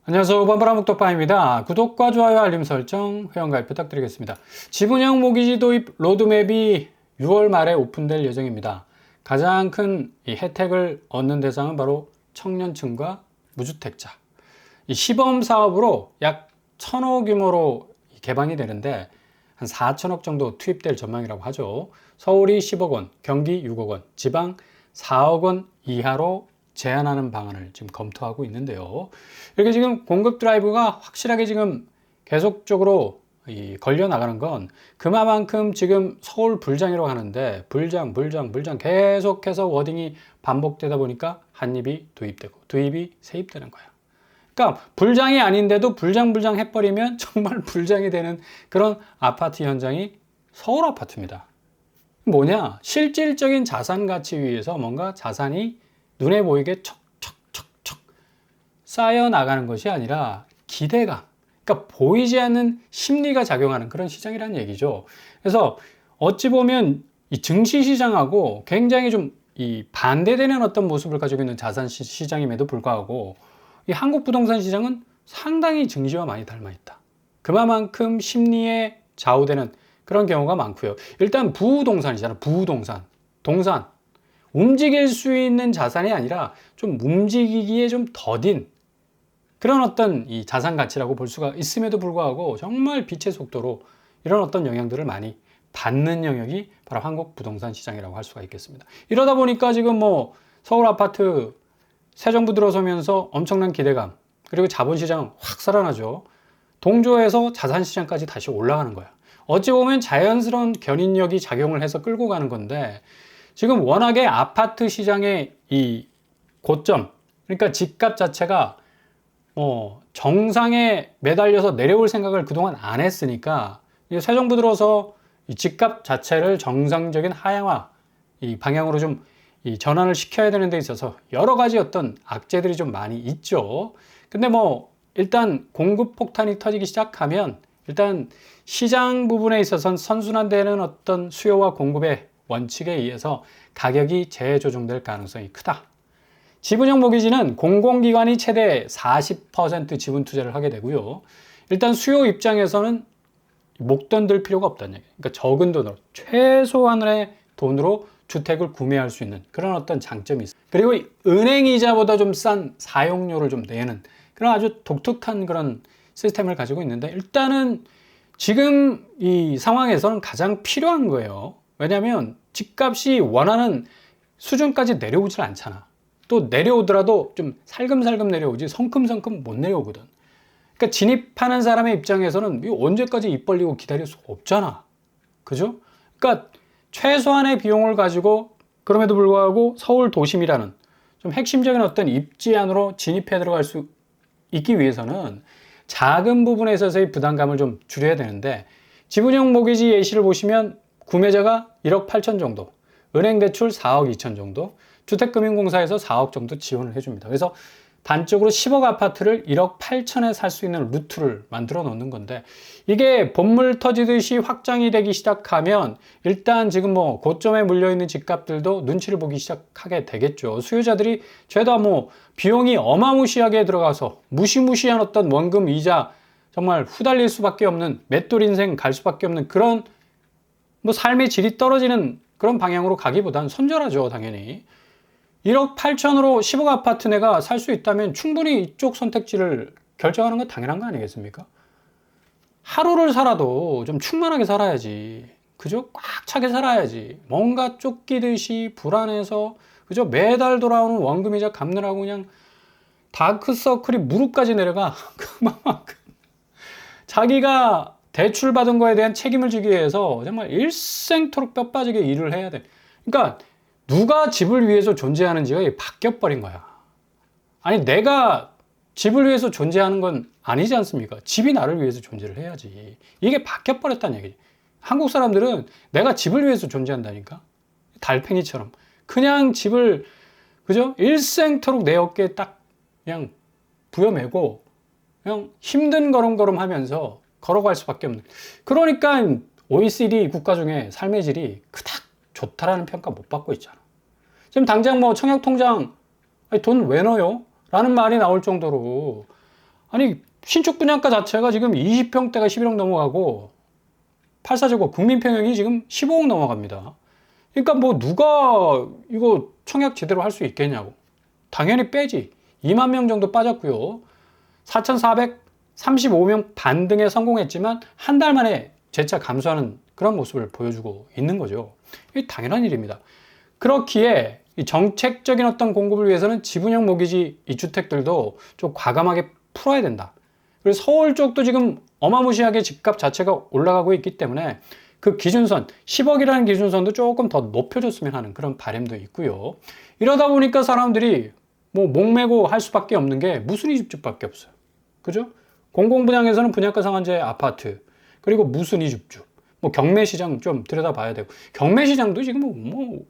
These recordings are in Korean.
안녕하세요. 반바라묵독파입니다. 구독과 좋아요, 알림 설정, 회원가입 부탁드리겠습니다. 지분형 모기지 도입 로드맵이 6월 말에 오픈될 예정입니다. 가장 큰 이 혜택을 얻는 대상은 바로 청년층과 무주택자. 이 시범 사업으로 약 1,000억 규모로 개방이 되는데 한 4천억 정도 투입될 전망이라고 하죠. 서울이 10억 원, 경기 6억 원, 지방 4억 원 이하로 제한하는 방안을 지금 검토하고 있는데요. 이렇게 지금 공급 드라이브가 확실하게 지금 계속적으로 걸려 나가는 건 그만큼 지금 서울 불장이라고 하는데 불장 계속해서 워딩이 반복되다 보니까 한 입이 도입되고 두입이 세입되는 거야. 그러니까 불장이 아닌데도 불장 해버리면 정말 불장이 되는 그런 아파트 현장이 서울 아파트입니다. 뭐냐? 실질적인 자산 가치 위에서 뭔가 자산이 눈에 보이게 척척척척 쌓여 나가는 것이 아니라 기대감, 그러니까 보이지 않는 심리가 작용하는 그런 시장이라는 얘기죠. 그래서 어찌 보면 이 증시 시장하고 굉장히 좀 이 반대되는 어떤 모습을 가지고 있는 자산 시장임에도 불구하고 이 한국 부동산 시장은 상당히 증시와 많이 닮아 있다. 그만큼 심리에 좌우되는 그런 경우가 많고요. 일단 부동산이잖아. 동산. 움직일 수 있는 자산이 아니라 좀 움직이기에 좀 더딘 그런 어떤 이 자산 가치라고 볼 수가 있음에도 불구하고 정말 빛의 속도로 이런 어떤 영향들을 많이 받는 영역이 바로 한국 부동산 시장이라고 할 수가 있겠습니다. 이러다 보니까 지금 뭐 서울 아파트 새 정부 들어서면서 엄청난 기대감, 그리고 자본시장 확 살아나죠. 동조해서 자산시장까지 다시 올라가는 거야. 어찌 보면 자연스러운 견인력이 작용을 해서 끌고 가는 건데 지금 워낙에 아파트 시장의 이 고점, 그러니까 집값 자체가 정상에 매달려서 내려올 생각을 그동안 안 했으니까 새 정부 들어서 이 집값 자체를 정상적인 하향화 이 방향으로 좀 이 전환을 시켜야 되는 데 있어서 여러 가지 어떤 악재들이 좀 많이 있죠. 근데 뭐 일단 공급 폭탄이 터지기 시작하면 일단 시장 부분에 있어서는 선순환되는 어떤 수요와 공급의 원칙에 의해서 가격이 재조정될 가능성이 크다. 지분형 모기지는 공공기관이 최대 40% 지분 투자를 하게 되고요. 일단 수요 입장에서는 목돈 들 필요가 없다는 얘기예요. 그러니까 적은 돈으로, 최소한의 돈으로 주택을 구매할 수 있는 그런 어떤 장점이 있어요. 그리고 은행 이자보다 좀 싼 사용료를 좀 내는 그런 아주 독특한 그런 시스템을 가지고 있는데 일단은 지금 이 상황에서는 가장 필요한 거예요. 왜냐하면 집값이 원하는 수준까지 내려오질 않잖아. 또 내려오더라도 좀 살금살금 내려오지 성큼성큼 못 내려오거든. 그러니까 진입하는 사람의 입장에서는 언제까지 입 벌리고 기다릴 수 없잖아. 그죠? 그러니까 최소한의 비용을 가지고 그럼에도 불구하고 서울 도심이라는 좀 핵심적인 어떤 입지 안으로 진입해 들어갈 수 있기 위해서는 작은 부분에 있어서의 부담감을 좀 줄여야 되는데 지분형 모기지 예시를 보시면 구매자가 1억 8천 정도, 은행 대출 4억 2천 정도, 주택금융공사에서 4억 정도 지원을 해줍니다. 그래서 단적으로 10억 아파트를 1억 8천에 살 수 있는 루트를 만들어 놓는 건데 이게 본물 터지듯이 확장이 되기 시작하면 일단 지금 뭐 고점에 물려있는 집값들도 눈치를 보기 시작하게 되겠죠. 수요자들이 죄다 뭐 비용이 어마무시하게 들어가서 무시무시한 어떤 원금 이자 정말 후달릴 수밖에 없는 맷돌 인생 갈 수밖에 없는 그런 뭐 삶의 질이 떨어지는 그런 방향으로 가기보단 손절하죠, 당연히. 1억 8천으로 10억 아파트 내가 살 수 있다면 충분히 이쪽 선택지를 결정하는 건 당연한 거 아니겠습니까? 하루를 살아도 좀 충만하게 살아야지. 그죠? 꽉 차게 살아야지. 뭔가 쫓기듯이 불안해서, 그죠? 매달 돌아오는 원금이자 갚느라고 그냥 다크서클이 무릎까지 내려가. 그만큼. 자기가 대출받은 거에 대한 책임을 지기 위해서 정말 일생토록 뼈 빠지게 일을 해야 돼. 그러니까 누가 집을 위해서 존재하는지가 바뀌어버린 거야. 아니 내가 집을 위해서 존재하는 건 아니지 않습니까? 집이 나를 위해서 존재를 해야지. 이게 바뀌어버렸다는 얘기지. 한국 사람들은 내가 집을 위해서 존재한다니까. 달팽이처럼 그냥 집을 그죠? 일생토록 내 어깨에 딱 그냥 부여매고 그냥 힘든 걸음걸음 하면서 걸어갈 수밖에 없는. 그러니까 OECD 국가 중에 삶의 질이 그닥 좋다라는 평가 못 받고 있잖아. 지금 당장 뭐 청약통장 돈 왜 넣어요? 라는 말이 나올 정도로 아니 신축 분양가 자체가 지금 20평대가 11억 넘어가고 84제곱 국민평형이 지금 15억 넘어갑니다. 그러니까 뭐 누가 이거 청약 제대로 할 수 있겠냐고. 당연히 빼지. 2만 명 정도 빠졌고요. 4,435명 반등에 성공했지만 한 달 만에 재차 감소하는 그런 모습을 보여주고 있는 거죠. 이게 당연한 일입니다. 그렇기에 이 정책적인 어떤 공급을 위해서는 지분형 모기지 이 주택들도 좀 과감하게 풀어야 된다. 그리고 서울 쪽도 지금 어마무시하게 집값 자체가 올라가고 있기 때문에 그 기준선 10억이라는 기준선도 조금 더 높여줬으면 하는 그런 바람도 있고요. 이러다 보니까 사람들이 뭐 목매고 할 수밖에 없는 게 무순위 집주밖에 없어요. 그죠? 공공분양에서는 분양가 상한제 아파트, 그리고 무순위 집주, 뭐 경매시장 좀 들여다봐야 되고, 경매시장도 지금 뭐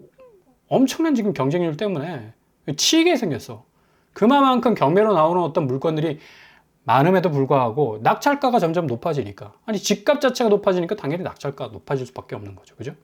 엄청난 지금 경쟁률 때문에 치이게 생겼어. 그만큼 경매로 나오는 어떤 물건들이 많음에도 불구하고 낙찰가가 점점 높아지니까, 아니 집값 자체가 높아지니까 당연히 낙찰가가 높아질 수밖에 없는 거죠. 그죠?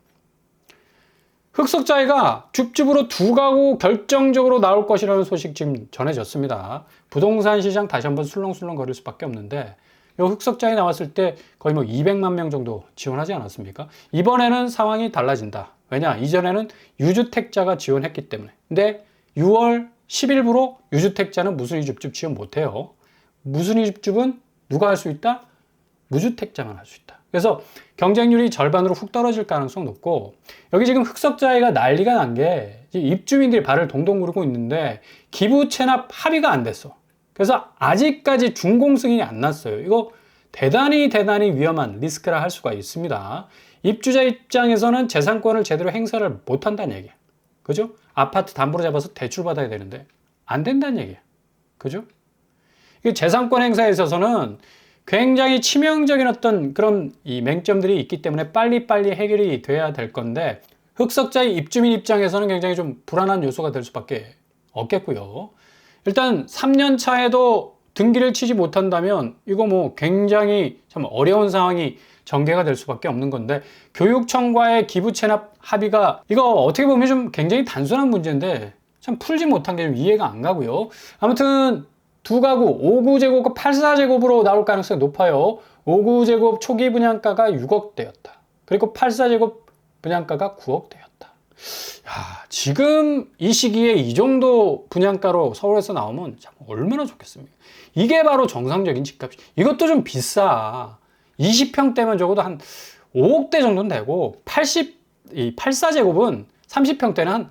흑석자이가 줍줍으로 2가구 결정적으로 나올 것이라는 소식 지금 전해졌습니다. 부동산 시장 다시 한번 술렁술렁 거릴 수밖에 없는데, 이 흑석자이 나왔을 때 거의 뭐 200만 명 정도 지원하지 않았습니까? 이번에는 상황이 달라진다. 왜냐? 이전에는 유주택자가 지원했기 때문에. 근데 6월 10일부로 유주택자는 무순위 집주 지원 못해요. 무순위 집주는 누가 할 수 있다? 무주택자만 할 수 있다. 그래서 경쟁률이 절반으로 훅 떨어질 가능성 높고, 여기 지금 흑석자이가 난리가 난 게 입주민들이 발을 동동 구르고 있는데 기부 체납 합의가 안 됐어. 그래서 아직까지 준공 승인이 안 났어요. 이거 대단히 위험한 리스크라 할 수가 있습니다. 입주자 입장에서는 재산권을 제대로 행사를 못 한다는 얘기야. 그죠? 아파트 담보로 잡아서 대출 받아야 되는데 안 된다는 얘기야. 그죠? 이 재산권 행사에 있어서는 굉장히 치명적인 어떤 그런 이 맹점들이 있기 때문에 빨리빨리 해결이 돼야 될 건데, 흑석자의 입주민 입장에서는 굉장히 좀 불안한 요소가 될 수밖에 없겠고요. 일단 3년 차에도 등기를 치지 못한다면 이거 뭐 굉장히 참 어려운 상황이 전개가 될 수밖에 없는 건데, 교육청과의 기부 체납 합의가 이거 어떻게 보면 좀 굉장히 단순한 문제인데 참 풀지 못한 게 좀 이해가 안 가고요. 아무튼 2가구 5구제곱과 84제곱으로 나올 가능성이 높아요. 5구제곱 초기 분양가가 6억대였다. 그리고 84제곱 분양가가 9억대였다. 야, 지금 이 시기에 이 정도 분양가로 서울에서 나오면 참 얼마나 좋겠습니까? 이게 바로 정상적인 집값이. 이것도 좀 비싸. 20평대면 적어도 한 5억대 정도는 되고, 84제곱은 30평대는 한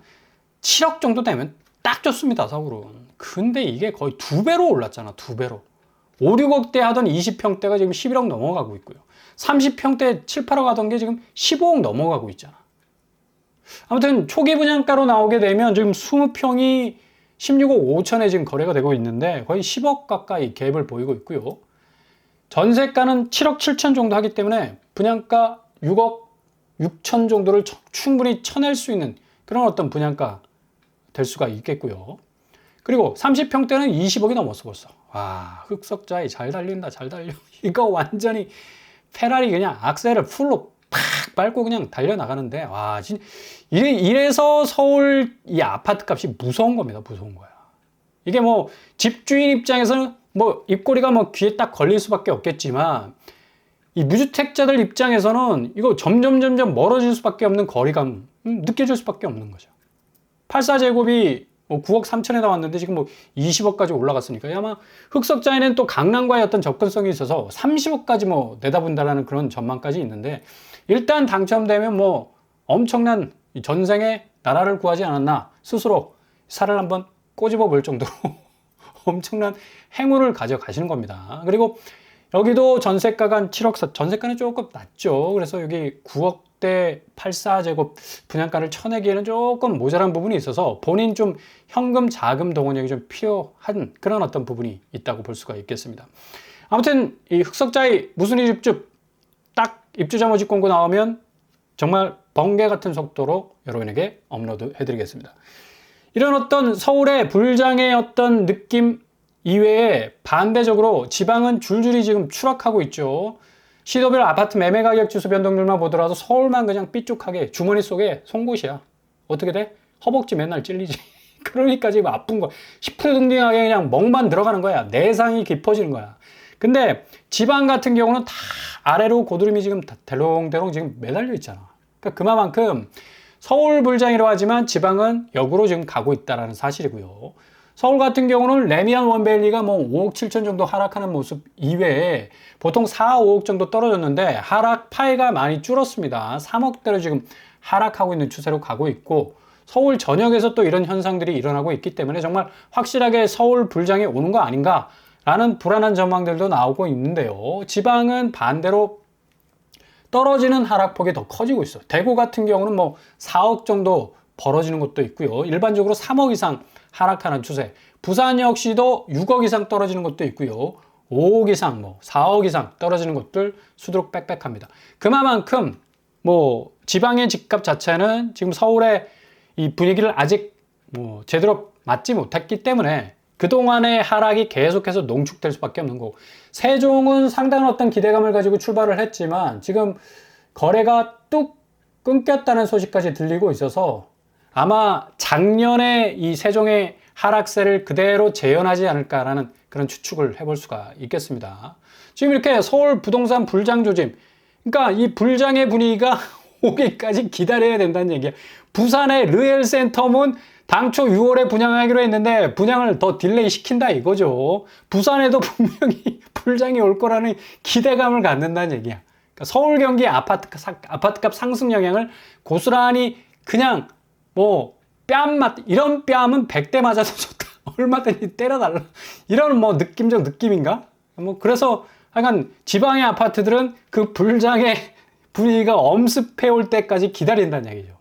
7억 정도 되면 딱 좋습니다, 서울은. 근데 이게 거의 2배로 올랐잖아, 2배로. 5, 6억대 하던 20평대가 지금 11억 넘어가고 있고요. 30평대 7, 8억 하던 게 지금 15억 넘어가고 있잖아. 아무튼 초기 분양가로 나오게 되면 지금 20평이 16억 5천에 지금 거래가 되고 있는데 거의 10억 가까이 갭을 보이고 있고요. 전세가는 7억 7천 정도 하기 때문에 분양가 6억 6천 정도를 충분히 쳐낼 수 있는 그런 어떤 분양가 될 수가 있겠고요. 그리고 30평대는 20억이 넘었어 벌써. 와, 흑석자이 잘 달린다, 잘 달려. 이거 완전히 페라리 그냥 악셀을 풀로 팍 밟고 그냥 달려나가는데, 와, 진짜 이래서 서울 이 아파트 값이 무서운 겁니다. 무서운 거야. 이게 뭐 집주인 입장에서는 뭐 입꼬리가 뭐 귀에 딱 걸릴 수밖에 없겠지만, 이 무주택자들 입장에서는 이거 점점 멀어질 수밖에 없는 거리감 느껴질 수밖에 없는 거죠. 84제곱이 뭐 9억 3천에 나왔는데 지금 뭐 20억까지 올라갔으니까 아마 흑석자에는 또 강남과의 어떤 접근성이 있어서 30억까지 뭐 내다본다라는 그런 전망까지 있는데, 일단 당첨되면 뭐 엄청난 전생에 나라를 구하지 않았나 스스로 살을 한번 꼬집어 볼 정도로 엄청난 행운을 가져가시는 겁니다. 그리고 여기도 전세가가 한 7억, 전세가는 조금 낮죠. 그래서 여기 9억대 84제곱 분양가를 쳐내기에는 조금 모자란 부분이 있어서 본인 좀 현금 자금 동원력이 좀 필요한 그런 어떤 부분이 있다고 볼 수가 있겠습니다. 아무튼 이 흑석자의 무순위 집주 딱 입주자 모집 공고 나오면 정말 번개 같은 속도로 여러분에게 업로드 해드리겠습니다. 이런 어떤 서울의 불장의 어떤 느낌 이외에 반대적으로 지방은 줄줄이 지금 추락하고 있죠. 시도별 아파트 매매 가격 지수 변동률만 보더라도 서울만 그냥 삐쭉하게 주머니 속에 송곳이야. 어떻게 돼? 허벅지 맨날 찔리지. 그러니까 지금 아픈 거야. 시큰둥하게 그냥 멍만 들어가는 거야. 내상이 깊어지는 거야. 근데 지방 같은 경우는 다 아래로 고드름이 지금 대롱대롱 지금 매달려 있잖아. 그러니까 그만큼 서울 불장이라고 하지만 지방은 역으로 지금 가고 있다는 사실이고요. 서울 같은 경우는 레미안 원밸리가 뭐 5억 7천 정도 하락하는 모습 이외에 보통 4, 5억 정도 떨어졌는데 하락 파이가 많이 줄었습니다. 3억대로 지금 하락하고 있는 추세로 가고 있고, 서울 전역에서 또 이런 현상들이 일어나고 있기 때문에 정말 확실하게 서울 불장이 오는 거 아닌가라는 불안한 전망들도 나오고 있는데요. 지방은 반대로 떨어지는 하락폭이 더 커지고 있어요. 대구 같은 경우는 뭐 4억 정도 벌어지는 것도 있고요. 일반적으로 3억 이상 하락하는 추세. 부산 역시도 6억 이상 떨어지는 것도 있고요. 5억 이상, 뭐 4억 이상 떨어지는 것들 수두룩 빽빽합니다. 그만큼 뭐 지방의 집값 자체는 지금 서울의 이 분위기를 아직 뭐 제대로 맞지 못했기 때문에 그동안의 하락이 계속해서 농축될 수밖에 없는 거고, 세종은 상당한 어떤 기대감을 가지고 출발을 했지만 지금 거래가 뚝 끊겼다는 소식까지 들리고 있어서 아마 작년에 이 세종의 하락세를 그대로 재현하지 않을까라는 그런 추측을 해볼 수가 있겠습니다. 지금 이렇게 서울 부동산 불장 조짐, 그러니까 이 불장의 분위기가 오기까지 기다려야 된다는 얘기야. 부산의 르엘센텀은 당초 6월에 분양하기로 했는데 분양을 더 딜레이 시킨다 이거죠. 부산에도 분명히 불장이 올 거라는 기대감을 갖는다는 얘기야. 그러니까 서울 경기 아파트값 상승 영향을 고스란히 그냥 뭐 이런 뺨은 100대 맞아도 좋다. 얼마든지 때려달라. 이런 뭐 느낌적 느낌인가? 뭐 그래서 하여간 지방의 아파트들은 그 불장의 분위기가 엄습해 올 때까지 기다린다는 얘기죠.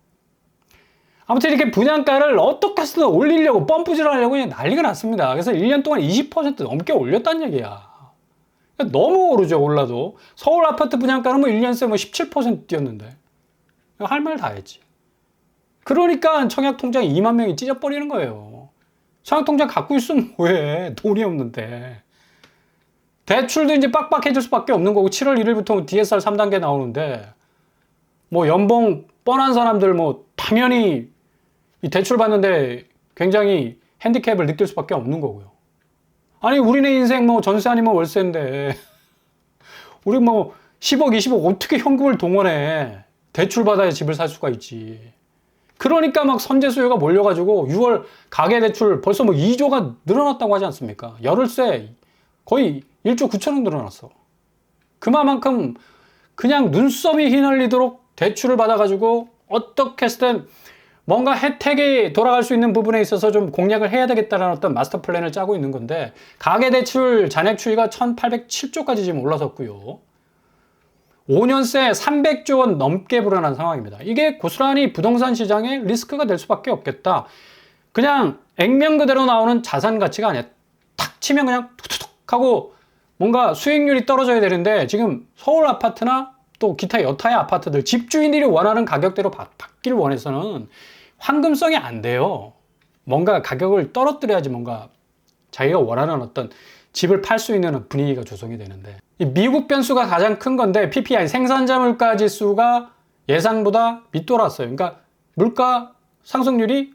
아무튼 이렇게 분양가를 어떻게 해서든 올리려고 펌프질 하려고 그냥 난리가 났습니다. 그래서 1년 동안 20% 넘게 올렸다는 얘기야. 너무 오르죠, 올라도. 서울 아파트 분양가는 뭐 1년 새 뭐 17% 뛰었는데. 할 말 다 했지. 그러니까 청약통장 2만 명이 찢어버리는 거예요. 청약통장 갖고 있으면 뭐해. 돈이 없는데. 대출도 이제 빡빡해질 수밖에 없는 거고, 7월 1일부터 DSR 3단계 나오는데, 뭐 연봉 뻔한 사람들 뭐 당연히 이 대출 받는데 굉장히 핸디캡을 느낄 수밖에 없는 거고요. 아니 우리네 인생 뭐 전세 아니면 월세인데 우리 뭐 10억 20억 어떻게 현금을 동원해. 대출 받아야 집을 살 수가 있지. 그러니까 막 선제 수요가 몰려가지고 6월 가계대출 벌써 뭐 2조가 늘어났다고 하지 않습니까? 열흘새 거의 1조 9천억 늘어났어. 그만큼 그냥 눈썹이 휘날리도록 대출을 받아가지고 어떻게 했든 뭔가 혜택이 돌아갈 수 있는 부분에 있어서 좀 공략을 해야 되겠다는 어떤 마스터 플랜을 짜고 있는 건데, 가계대출 잔액 추이가 1807조까지 지금 올라섰고요. 5년새 300조 원 넘게 불어난 상황입니다. 이게 고스란히 부동산 시장의 리스크가 될 수밖에 없겠다. 그냥 액면 그대로 나오는 자산 가치가 아니야. 탁 치면 그냥 툭툭툭 하고 뭔가 수익률이 떨어져야 되는데, 지금 서울 아파트나 또 기타 여타의 아파트들 집주인들이 원하는 가격대로 받길 원해서는 황금성이 안 돼요. 뭔가 가격을 떨어뜨려야지 뭔가 자기가 원하는 어떤 집을 팔 수 있는 분위기가 조성이 되는데, 이 미국 변수가 가장 큰 건데 PPI 생산자 물가 지수가 예상보다 밑돌았어요. 그러니까 물가 상승률이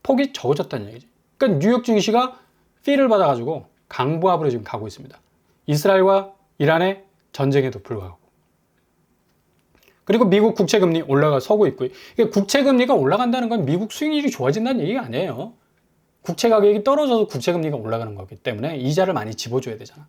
폭이 적어졌다는 얘기지. 그러니까 뉴욕 증시가 피를 받아가지고 강보합으로 지금 가고 있습니다. 이스라엘과 이란의 전쟁에도 불구하고. 그리고 미국 국채금리 올라서고 있고요. 국채금리가 올라간다는 건 미국 수익률이 좋아진다는 얘기가 아니에요. 국채 가격이 떨어져서 국채금리가 올라가는 거기 때문에 이자를 많이 집어줘야 되잖아.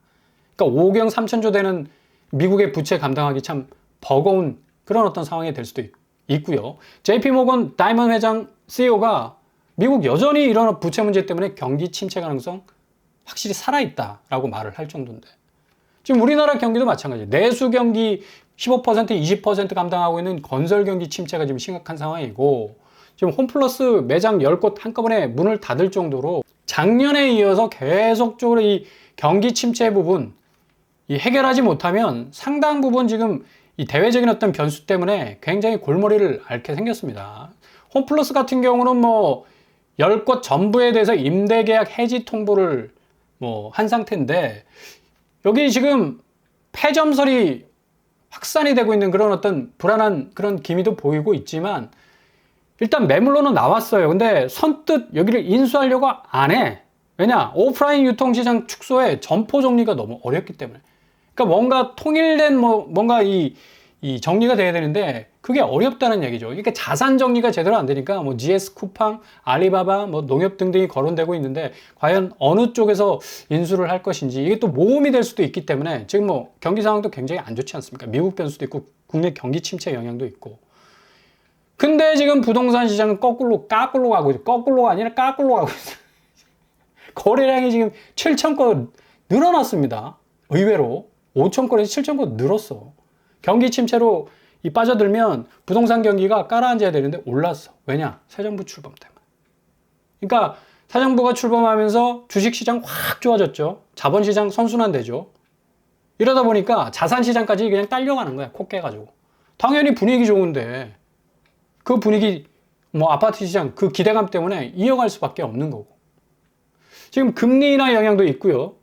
그러니까 5경 3천조 되는 미국의 부채 감당하기 참 버거운 그런 어떤 상황이 될 수도 있고요. JP모건 다이먼 회장 CEO가 미국 여전히 이런 부채 문제 때문에 경기 침체 가능성 확실히 살아있다라고 말을 할 정도인데, 지금 우리나라 경기도 마찬가지예요. 내수 경기 15%, 20% 감당하고 있는 건설 경기 침체가 지금 심각한 상황이고, 지금 홈플러스 매장 10곳 한꺼번에 문을 닫을 정도로 작년에 이어서 계속적으로 이 경기 침체 부분 이 해결하지 못하면 상당 부분 지금 이 대외적인 어떤 변수 때문에 굉장히 골머리를 앓게 생겼습니다. 홈플러스 같은 경우는 뭐 10곳 전부에 대해서 임대계약 해지 통보를 뭐 한 상태인데, 여기 지금 폐점설이 확산이 되고 있는 그런 어떤 불안한 그런 기미도 보이고 있지만, 일단 매물로는 나왔어요. 근데 선뜻 여기를 인수하려고 안 해. 왜냐? 오프라인 유통시장 축소에 점포 정리가 너무 어렵기 때문에. 그러니까 뭔가 통일된 뭔가 이 정리가 돼야 되는데 그게 어렵다는 얘기죠. 그러니까 자산 정리가 제대로 안 되니까 뭐 GS 쿠팡, 알리바바, 뭐 농협 등등이 거론되고 있는데 과연 어느 쪽에서 인수를 할 것인지 이게 또 모험이 될 수도 있기 때문에 지금 뭐 경기 상황도 굉장히 안 좋지 않습니까? 미국 변수도 있고 국내 경기 침체 영향도 있고. 근데 지금 부동산 시장은 까꿀로 가고 있어요. 거꾸로가 아니라 까꿀로 가고 있어요. 거래량이 지금 7,000건 늘어났습니다. 의외로 5,000건에서 7,000건 늘었어. 경기 침체로 빠져들면 부동산 경기가 깔아앉아야 되는데 올랐어. 왜냐? 새 정부 출범 때문에. 그러니까 새 정부가 출범하면서 주식시장 확 좋아졌죠. 자본시장 선순환되죠. 이러다 보니까 자산시장까지 그냥 딸려가는 거야. 코 깨가지고. 당연히 분위기 좋은데 그 분위기 아파트 시장 그 기대감 때문에 이어갈 수밖에 없는 거고. 지금 금리 인하 영향도 있고요.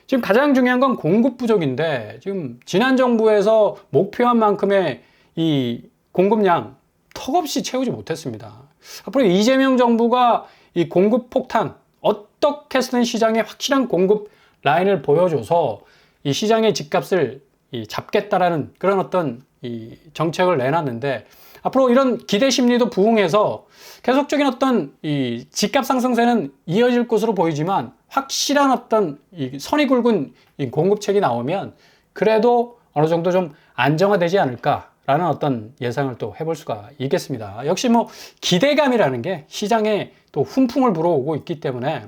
지금 가장 중요한 건 공급 부족인데 지금 지난 정부에서 목표한 만큼의 이 공급량 턱없이 채우지 못했습니다. 앞으로 이재명 정부가 이 공급 폭탄 어떻게 해서든 시장에 확실한 공급 라인을 보여줘서 이 시장의 집값을 잡겠다라는 그런 어떤 이 정책을 내놨는데 앞으로 이런 기대 심리도 부응해서 계속적인 어떤 이 집값 상승세는 이어질 것으로 보이지만 확실한 어떤 이 선이 굵은 이 공급책이 나오면 그래도 어느 정도 좀 안정화되지 않을까라는 어떤 예상을 또 해볼 수가 있겠습니다. 역시 뭐 기대감이라는 게 시장에 또 훈풍을 불어오고 있기 때문에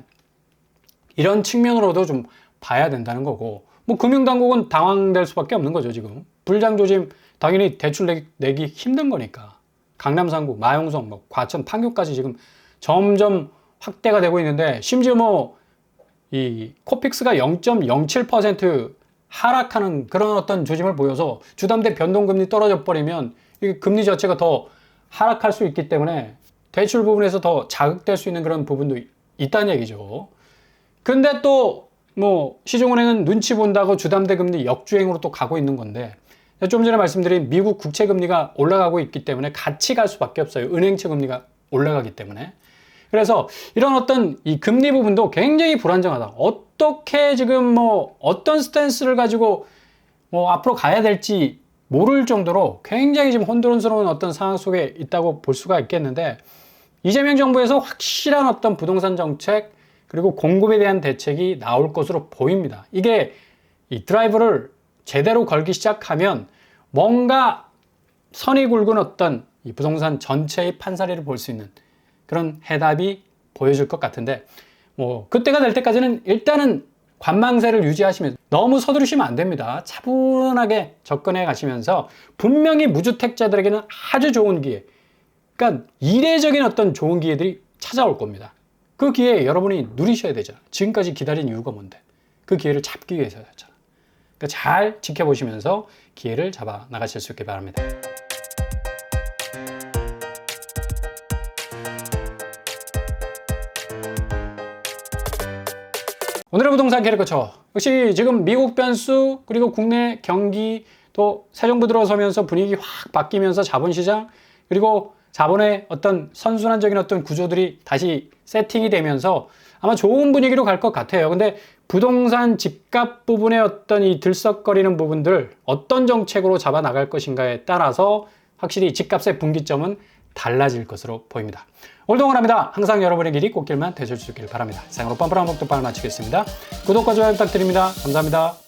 이런 측면으로도 좀 봐야 된다는 거고, 뭐 금융당국은 당황될 수밖에 없는 거죠. 지금 불장조짐 당연히 대출 내기 힘든 거니까 강남 상구, 마용성, 과천, 판교까지 지금 점점 확대가 되고 있는데 심지어 이 코픽스가 0.07% 하락하는 그런 어떤 조짐을 보여서 주담대 변동금리 떨어져 버리면 이 금리 자체가 더 하락할 수 있기 때문에 대출 부분에서 더 자극될 수 있는 그런 부분도 있다는 얘기죠. 근데 또 시중은행은 눈치 본다고 주담대 금리 역주행으로 또 가고 있는 건데 좀 전에 말씀드린 미국 국채 금리가 올라가고 있기 때문에 같이 갈 수밖에 없어요. 은행채 금리가 올라가기 때문에. 그래서 이런 어떤 이 금리 부분도 굉장히 불안정하다. 어떻게 지금 어떤 스탠스를 가지고 앞으로 가야 될지 모를 정도로 굉장히 지금 혼돈스러운 어떤 상황 속에 있다고 볼 수가 있겠는데, 이재명 정부에서 확실한 어떤 부동산 정책 그리고 공급에 대한 대책이 나올 것으로 보입니다. 이게 이 드라이브를 제대로 걸기 시작하면 뭔가 선이 굵은 어떤 이 부동산 전체의 판사리를 볼 수 있는 그런 해답이 보여줄 것 같은데, 그때가 될 때까지는 일단은 관망세를 유지하시면서 너무 서두르시면 안 됩니다. 차분하게 접근해 가시면서 분명히 무주택자들에게는 아주 좋은 기회, 그러니까 이례적인 어떤 좋은 기회들이 찾아올 겁니다. 그 기회에 여러분이 누리셔야 되잖아. 지금까지 기다린 이유가 뭔데? 그 기회를 잡기 위해서였잖아. 그러니까 잘 지켜보시면서 기회를 잡아 나가실 수 있게 바랍니다. 오늘의 부동산 캐리커처, 역시 지금 미국 변수 그리고 국내 경기 또 새 정부 들어서면서 분위기 확 바뀌면서 자본시장 그리고 자본의 어떤 선순환적인 어떤 구조들이 다시 세팅이 되면서 아마 좋은 분위기로 갈 것 같아요. 근데 부동산 집값 부분의 어떤 이 들썩거리는 부분들 어떤 정책으로 잡아 나갈 것인가에 따라서 확실히 집값의 분기점은 달라질 것으로 보입니다. 오늘도 응원합니다. 항상 여러분의 길이 꽃길만 되실 수 있길 바랍니다. 이상으로 뻔뻔한 목도빵을 마치겠습니다. 구독과 좋아요 부탁드립니다. 감사합니다.